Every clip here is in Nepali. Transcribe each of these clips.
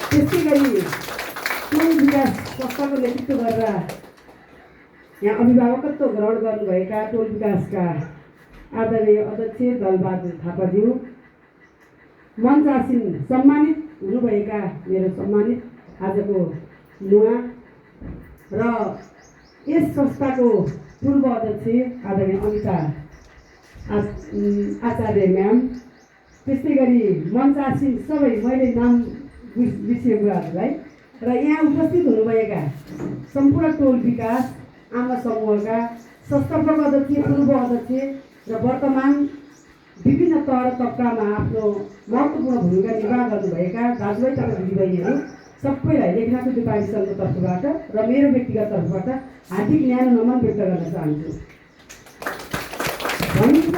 त्यस्तै गरी टोल विकास संस्थाको नेतृत्व गरेर यहाँ अभिभावकत्व ग्रहण गर्नुभएका टोल विकासका आदरणीय अध्यक्ष दलबहादुर थापाज्यू, मञ्च आसीन सम्मानित हुनुभएका मेरो सम्मानित आजको नुवा र यस संस्थाको पूर्व अध्यक्ष आदरणीय अनिता आचार्य म्याम, त्यस्तै गरी मञ्च आसीन सबै मैले नाम बिर्सिएकोहरूलाई र यहाँ उपस्थित हुनुभएका सम्पूर्ण टोल विकास आमा समूहका संस्थापक अध्यक्ष, पूर्व अध्यक्ष र वर्तमान विभिन्न तह तबकामा आफ्नो महत्त्वपूर्ण भूमिका निर्वाह गर्नुभएका दाजुभाइ तथा दिदीबहिनीहरू सबैलाई लेखनाथ नेपाली सङ्घको तर्फबाट र मेरो व्यक्तिगत तर्फबाट हार्दिक न्यानो नमन व्यक्त गर्न चाहन्छु। भनिन्छ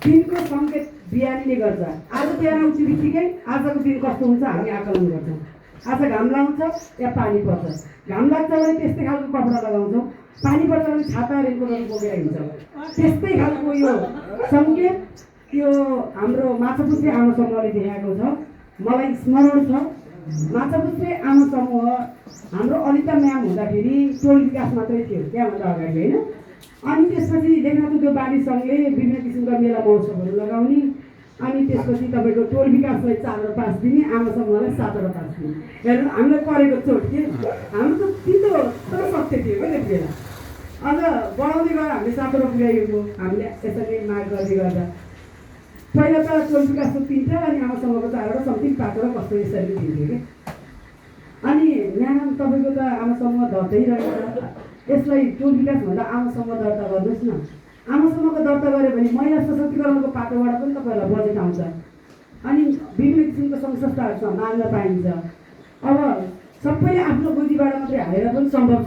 दिनको सङ्केत बिहानीले गर्छ। आज बिहान उठ्ने बित्तिकै आजको दिन कस्तो हुन्छ हामी आकलन गर्छौँ। आज घाम लाग्छ या पानी पर्छ, घाम लाग्छ भने त्यस्तै खालको कपडा लगाउँछौँ, पानी पर्छ भने छाता रेनकोटहरू बोकेर हिँड्छौँ। त्यस्तै खालको यो सङ्केत यो हाम्रो माछापुच्छ्रे आमा समूहले देखाएको छ। मलाई स्मरण छ माछापुच्छ्रे आमा समूह हाम्रो अनिता म्याम हुँदाखेरि टोल विकास मात्रै थियो त्यहाँभन्दा अगाडि, होइन? अनि त्यसपछि लेखनाथ त्यो बारीसँगले विभिन्न किसिमका मेला महोत्सवहरू लगाउने, अनि त्यसपछि तपाईँको टोल विकासलाई 4 पास दिने, आमा समूहलाई 7 पास दिने। हेर्नु हामीलाई परेको चोट के हाम्रो त तितो तर सत्य थियो क्या त्यति बेला। अझ बढाउँदै गएर हामीले 7 पुर्याइएको हामीले यसरी माग गर्दै गर्दा पहिला त टोल विकासको 3 अनि आमा समूहको 4 समथिङ 5 कस्तो यसरी दिन्थ्यो क्या। अनि यहाँ तपाईँको त आमा समूह धर्दै रहेछ, यसलाई टोल विकास भन्दा आमा समूह दर्ता गर्नुहोस् न। आमा समूहको दर्ता गऱ्यो भने महिला सशक्तिकरणको पाटोबाट पनि तपाईँहरूलाई बजेट आउँछ, अनि विभिन्न किसिमको सङ्घ संस्थाहरूसँग माग्न पाइन्छ। अब सबैले आफ्नो बुद्धिबाट मात्रै हालेर पनि सम्भव छ।